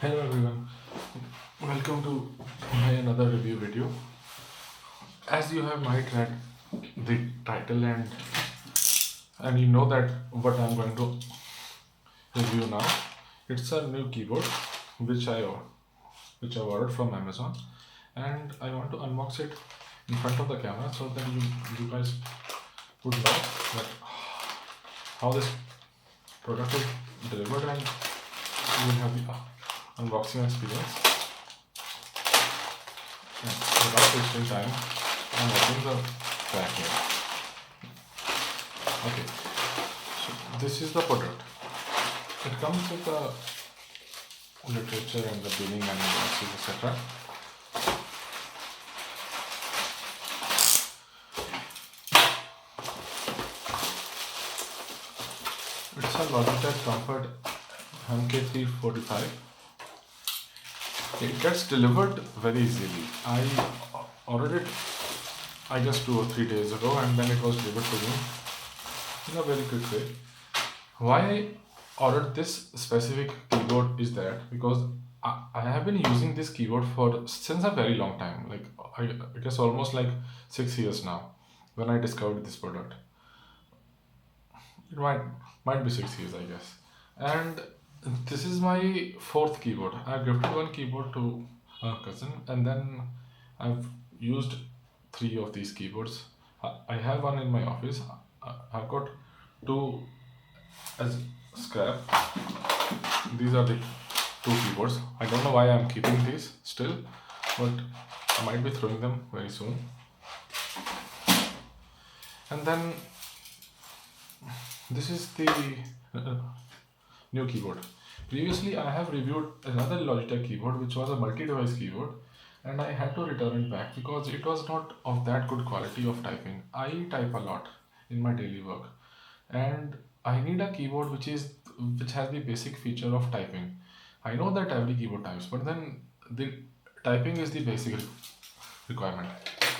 Hello everyone, welcome to my another review video. As you have might read the title and you know that what I'm going to review now. It's a new keyboard which I ordered from Amazon, and I want to unbox it in front of the camera so that you guys would know that how this product is delivered, and you will have the unboxing experience. And without wasting time, I'm opening the pack here. Okay, so this is the product. It comes with the literature and the billing and invoices, etc. It's a Logitech Comfort MK345. It gets delivered very easily. I ordered it, I guess, 2 or 3 days ago, and then it was delivered to me in a very quick way. Why I ordered this specific keyboard is that because I have been using this keyboard for since a very long time, like I guess almost like 6 years now, when I discovered this product. It might be 6 years, I guess. And this is my fourth keyboard. I gifted one keyboard to a cousin, and then I've used three of these keyboards. I have one in my office. I've got two as scrap. These are the two keyboards. I don't know why I'm keeping these still, but I might be throwing them very soon. And then this is the uh, new keyboard. Previously, I have reviewed another Logitech keyboard which was a multi-device keyboard, and I had to return it back because it was not of that good quality of typing. I type a lot in my daily work, and I need a keyboard which has the basic feature of typing. I know that every keyboard types, but then the typing is the basic requirement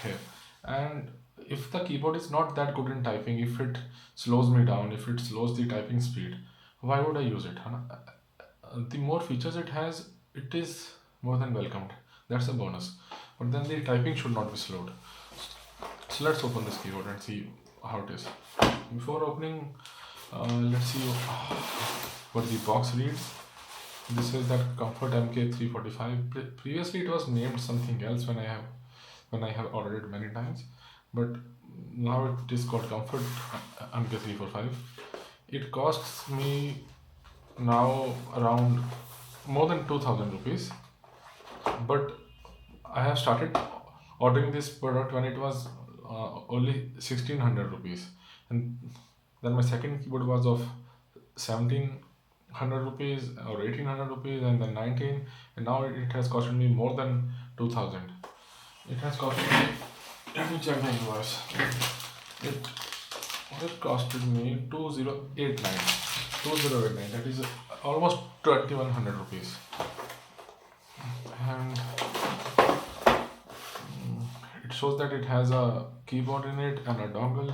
here. And if the keyboard is not that good in typing, if it slows me down, if it slows the typing speed, why would I use it? Huh? The more features it has, it is more than welcomed. That's a bonus. But then the typing should not be slowed. So let's open this keyboard and see how it is. Before opening, let's see what the box reads. This is that Comfort MK345. Previously, it was named something else when I have ordered it many times, but now it is called Comfort MK345. It costs me now around more than 2000 rupees, but I have started ordering this product when it was only 1600 rupees, and then my second keyboard was of 1700 rupees or 1800 rupees, and then 19, and now it has costed me more than 2000. It has costed me, let me check the invoice. It it costed me 2089, that is almost 2100 rupees. And it shows that it has a keyboard in it and a dongle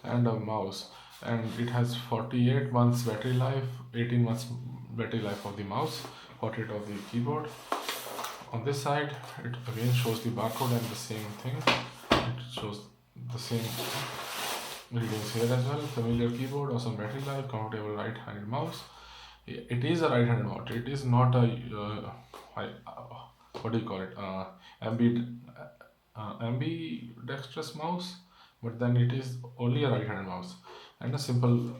and a mouse, and it has 48 months battery life, 18 months battery life of the mouse, 48 of the keyboard. On this side, it again shows the barcode and the same thing. It shows the same readings here as well. Familiar keyboard, awesome battery life, comfortable right-handed mouse. It is a right-handed mouse. It is not a what do you call it? Ambidextrous mouse, but then it is only a right-handed mouse and a simple,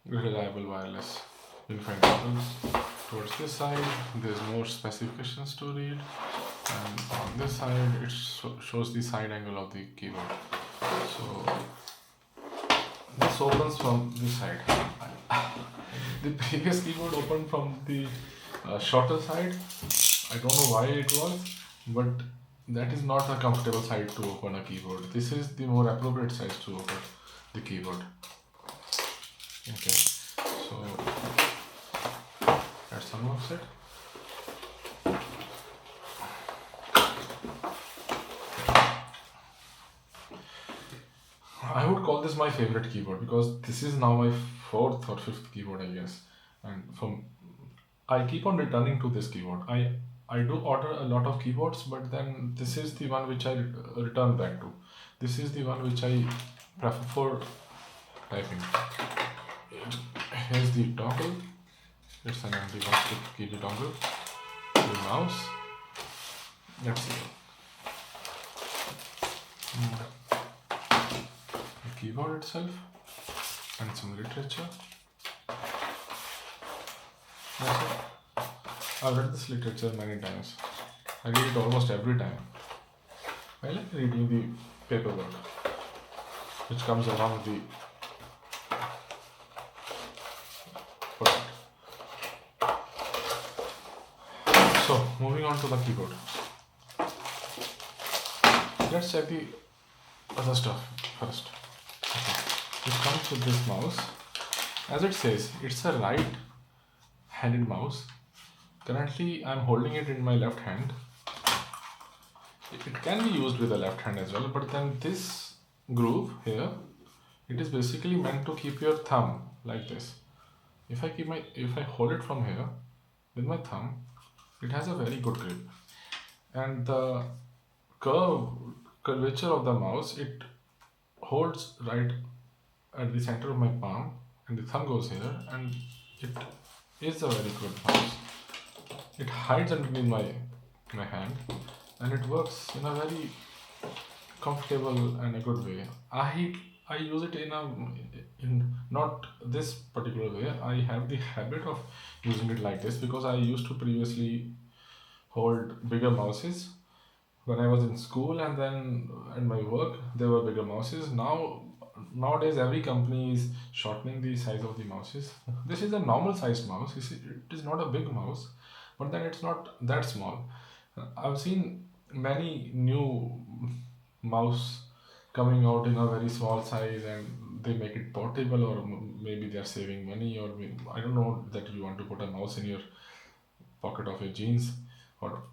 reliable wireless unified cables. Towards this side, there's more specifications to read, and on this side, it shows the side angle of the keyboard. So this opens from this side. The previous keyboard opened from the shorter side. I don't know why it was, but that is not a comfortable side to open a keyboard. This is the more appropriate size to open the keyboard. Okay, so let's unbox it. I would call this my favorite keyboard because this is now my fourth or fifth keyboard, I guess. And from I keep on returning to this keyboard. I do order a lot of keyboards, but then this is the one which I return back to. This is the one which I prefer for typing. Here's the dongle. It's an empty box with keyboard dongle. The mouse. Let's see. The keyboard itself and some literature. That's it. I've read this literature many times. I read it almost every time. I like reading the paperwork which comes along with the product. So, moving on to the keyboard. Let's check the other stuff first. Okay. It comes with this mouse. As it says, it's a right-handed mouse. Currently, I'm holding it in my left hand. It can be used with the left hand as well, but then this groove here, it is basically meant to keep your thumb like this. If I hold it from here with my thumb, it has a very good grip, and the curvature of the mouse, it holds right at the center of my palm, and the thumb goes here, and it is a very good mouse. It hides underneath my hand, and it works in a very comfortable and a good way. I use it in not this particular way. I have the habit of using it like this because I used to previously hold bigger mouses when I was in school, and then at my work there were bigger mouses. Nowadays every company is shortening the size of the mouses. This is a normal sized mouse. It is not a big mouse, but then it's not that small. I've seen many new mouse coming out in a very small size, and they make it portable, or maybe they're saving money, or I don't know that you want to put a mouse in your pocket of your jeans, or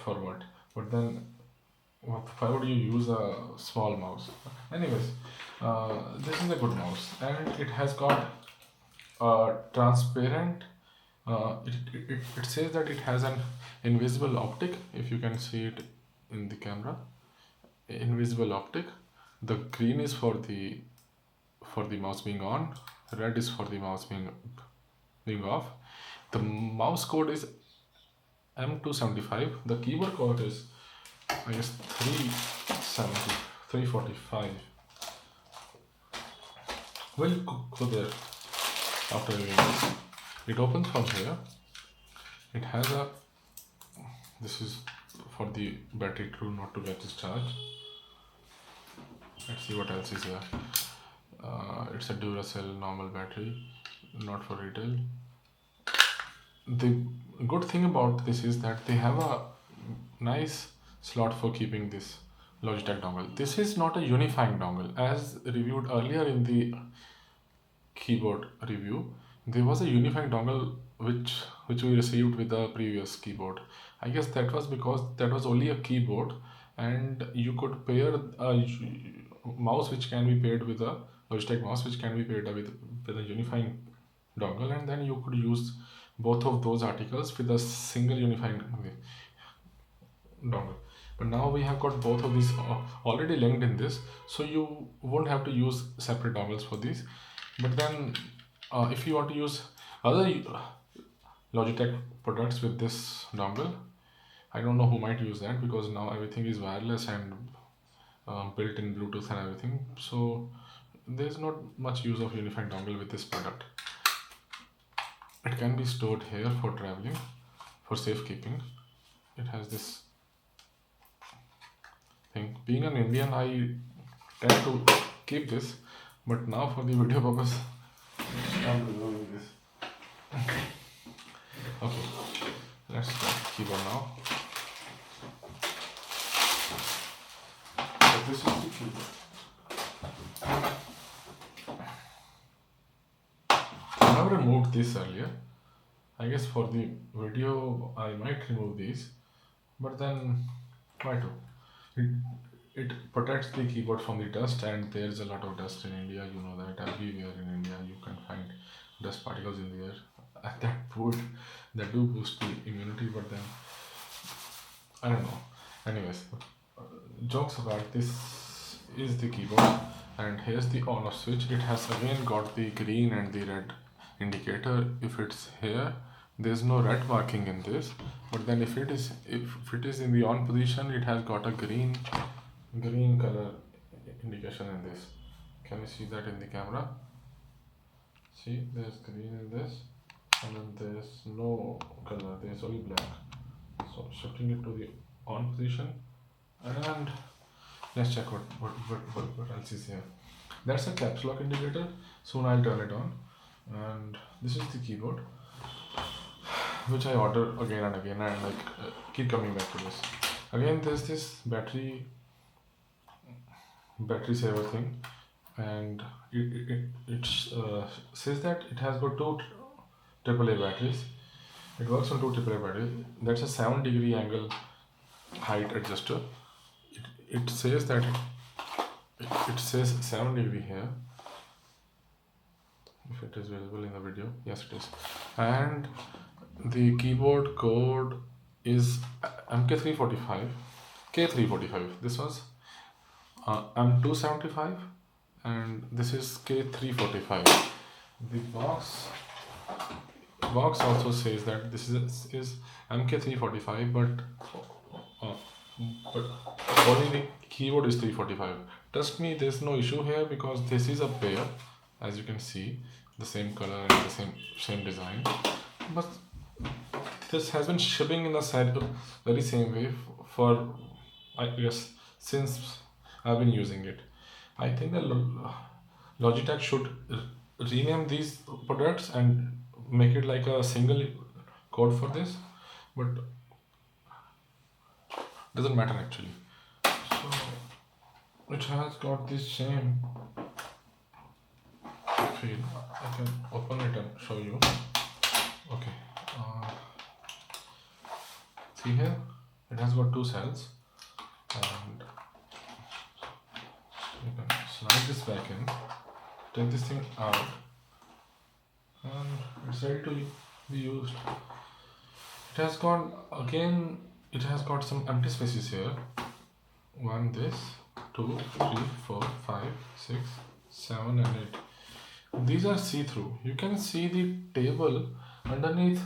for what. But then why would you use a small mouse? Anyways, this is a good mouse, and it has got a transparent. It says that it has an invisible optic. If you can see it in the camera, invisible optic. The green is for the mouse being on. Red is for the mouse being off. The mouse code is M275. The keyboard code is, I guess, 370, 345. We'll go there after doing this. It opens from here. It has a, this is for the battery to not to get discharged. Let's see what else is here. It's a Duracell normal battery, not for retail. The good thing about this is that they have a nice slot for keeping this Logitech dongle. This is not a unifying dongle. As reviewed earlier in the keyboard review, there was a unifying dongle which we received with the previous keyboard. I guess that was because that was only a keyboard, and you could pair a mouse which can be paired with a Logitech mouse which can be paired with a unifying dongle, and then you could use both of those articles with a single unifying dongle. But now we have got both of these already linked in this, so you won't have to use separate dongles for these. But then if you want to use other Logitech products with this dongle, I don't know who might use that, because now everything is wireless and built in Bluetooth and everything, so there's not much use of unifying dongle with this product. It can be stored here for traveling, for safekeeping. It has this thing. Being an Indian, I tend to keep this, but now for the video purpose, I'm removing this. Okay, let's start the keyboard now. So this is the keyboard. I have removed this earlier. I guess for the video I might remove these, but then why to? It protects the keyboard from the dust, and there's a lot of dust in India. You know that everywhere in India you can find dust particles in the air. that do boost the immunity, but then I don't know. Anyways, jokes apart, this is the keyboard, and here's the on off switch. It has again got the green and the red indicator. If it's here, there's no red marking in this, but then if it is in the on position, it has got a green color indication in this. Can you see that in the camera? See, there's green in this, and then there's no color, there's only black. So shifting it to the on position, and let's check what else is here. That's a caps lock indicator. Soon I'll turn it on. And this is the keyboard, which I order again and again, and keep coming back to this. Again, there's this battery saver thing, and it says that it has got two AAA batteries. It works on two AAA batteries. That's a 7-degree angle height adjuster. It says that it says 7 degree here. If it is visible in the video, yes it is. And the keyboard code is MK345, K345. This was M275, and this is K345. The box also says that this is MK345, but only the keyboard is 345. Trust me, there's no issue here because this is a pair, as you can see, the same color and the same design. But this has been shipping in the very same way for, I guess, since I've been using it. I think that Logitech should rename these products and make it like a single code for this, but doesn't matter actually. So it has got this same feel. I can open it and show you. Okay. See here, it has got two cells, and you can slide this back in, take this thing out, and it's ready to be used. It has got some empty spaces here. 1, this, 2, 3, 4, 5, 6, 7 and 8. These are see-through. You can see the table underneath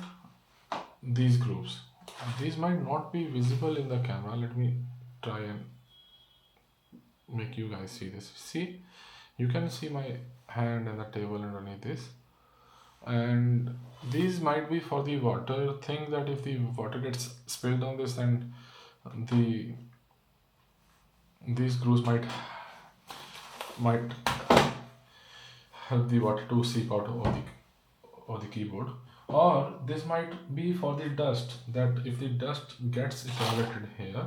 these grooves. These might not be visible in the camera. Let me try and make you guys see this. See, you can see my hand and the table underneath this. And these might be for the water thing, that if the water gets spilled on this, then these grooves might help the water to seep out of the keyboard. Or this might be for the dust, that if the dust gets accumulated here,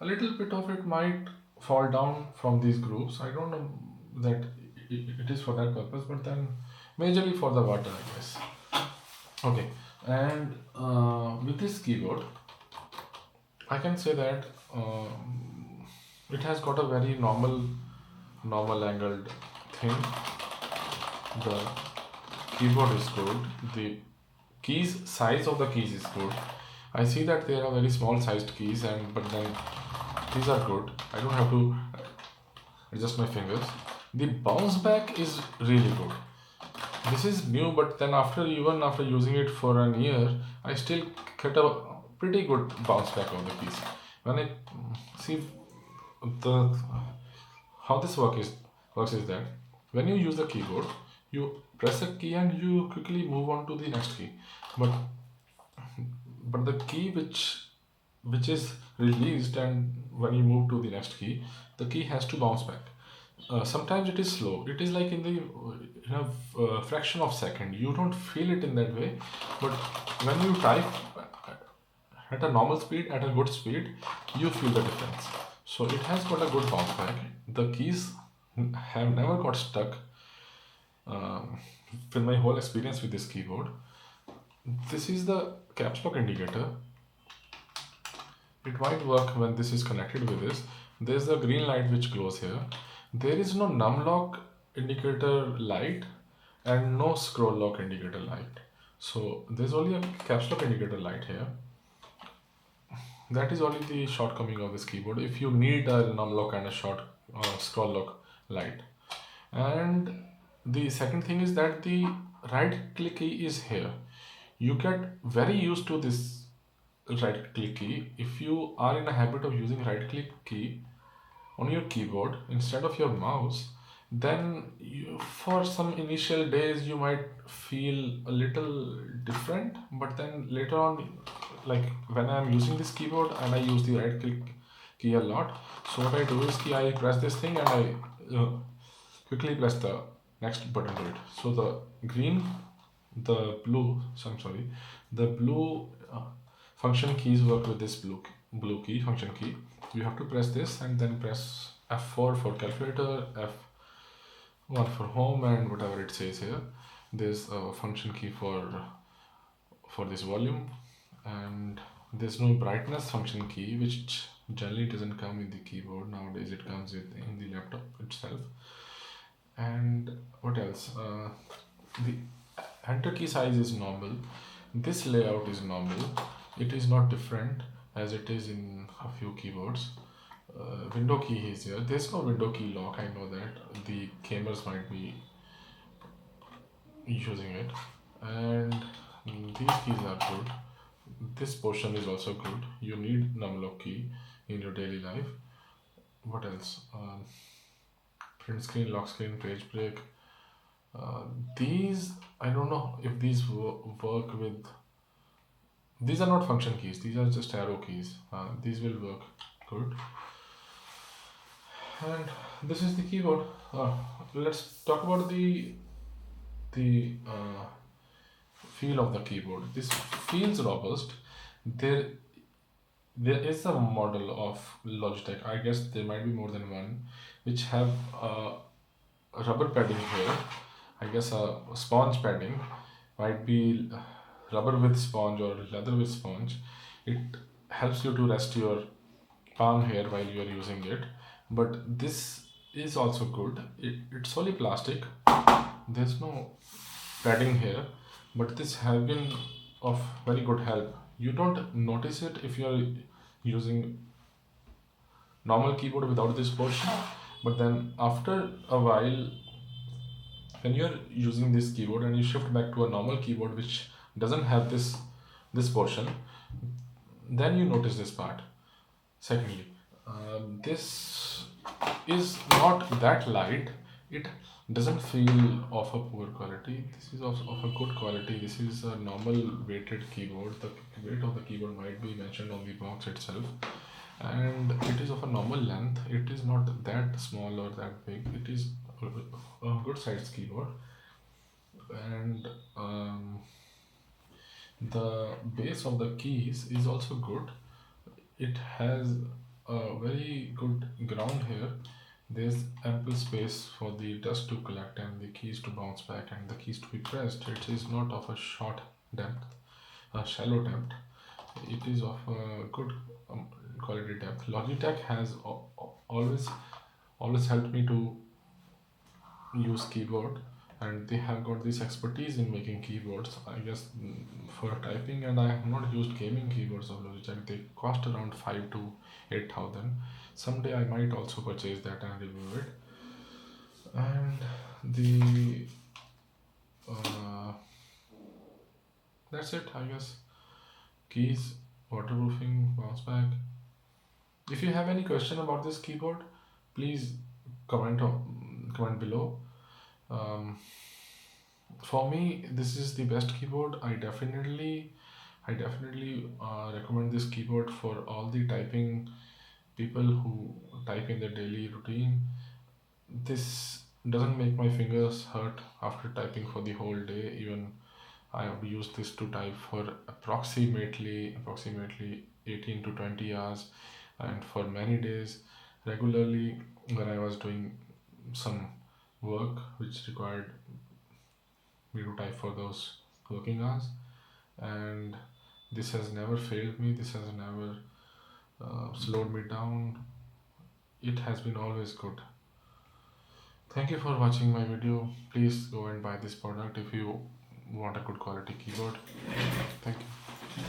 a little bit of it might fall down from these grooves. I don't know that it is for that purpose, but then majorly for the water, I guess. Okay, and with this keyboard, I can say that it has got a very normal angled thing. The keyboard is good. The size of the keys is good. I see that there are very small sized keys, but then these are good. I don't have to adjust my fingers. The bounce back is really good. This is new, but then even after using it for an year, I still get a pretty good bounce back of the keys. When I see how this works is that when you use the keyboard, you press a key and you quickly move on to the next key. But the key which is released, and when you move to the next key, the key has to bounce back. Sometimes it is slow. It is like in the fraction of second. You don't feel it in that way, but when you type at a normal speed, at a good speed, you feel the difference. So it has got a good bounce back. The keys have never got stuck. With my whole experience with this keyboard, this is the caps lock indicator. It might work when this is connected with this. There's a green light which glows here. There is no num lock indicator light and no scroll lock indicator light. So there's only a caps lock indicator light here. That is only the shortcoming of this keyboard. If you need a num lock and a short scroll lock light. And the second thing is that the right click key is here. You get very used to this right click key. If you are in a habit of using right click key on your keyboard instead of your mouse, then for some initial days you might feel a little different, but then later on, like when I'm using this keyboard and I use the right click key a lot, so what I do is I press this thing and I quickly press the next button to it. So the green, the blue, so I'm sorry, the blue function keys work with this blue key function key. You have to press this and then press F4 for calculator, F1 for home, and whatever it says here. There's a function key for this volume, and there's no brightness function key, which generally doesn't come in the keyboard nowadays. It comes in the laptop itself. And what else? The enter key size is normal. This layout is normal. It is not different as it is in a few keyboards. Window key is here. There's no window key lock. I know that the gamers might be using it, and these keys are good. This portion is also good. You need numlock key in your daily life. What else? Print screen, lock screen, page break. Uh, these I don't know if these work with. These are not function keys. These are just arrow keys. These will work good. And this is the keyboard. Let's talk about the feel of the keyboard. This feels robust. There there is a model of Logitech. I guess there might be more than one, which have rubber padding here. I guess a sponge padding might be rubber with sponge or leather with sponge. It helps you to rest your palm here while you are using it. But this is also good. It's only plastic. There's no padding here, but this has been of very good help. You don't notice it if you are using normal keyboard without this portion, but then after a while when you're using this keyboard and you shift back to a normal keyboard which doesn't have this portion, then you notice this part. Secondly, this is not that light. It doesn't feel of a poor quality. This is of a good quality. This is a normal weighted keyboard. The weight of the keyboard might be mentioned on the box itself, and it is of a normal length. It is not that small or that big. It is a good sized keyboard, and the base of the keys is also good. It has a very good ground here. There's ample space for the dust to collect and the keys to bounce back and the keys to be pressed. It is not of a short depth, a shallow depth. It is of a good quality depth. Logitech has always helped me to use keyboard, and they have got this expertise in making keyboards, I guess, for typing. And I have not used gaming keyboards of Logitech. They cost around 5 to 8,000. Someday I might also purchase that and review it. And the that's it, I guess. Keys, waterproofing, bounce back. If you have any question about this keyboard, please comment below. um, for me, this is the best keyboard. I definitely recommend this keyboard for all the typing people who type in their daily routine. This doesn't make my fingers hurt after typing for the whole day. Even I have used this to type for approximately 18 to 20 hours, and for many days regularly when I was doing some work which required me to type for those working hours. And this has never failed me. This has never slowed me down. It has been always good. Thank you for watching my video. Please go and buy this product if you want a good quality keyboard. Thank you.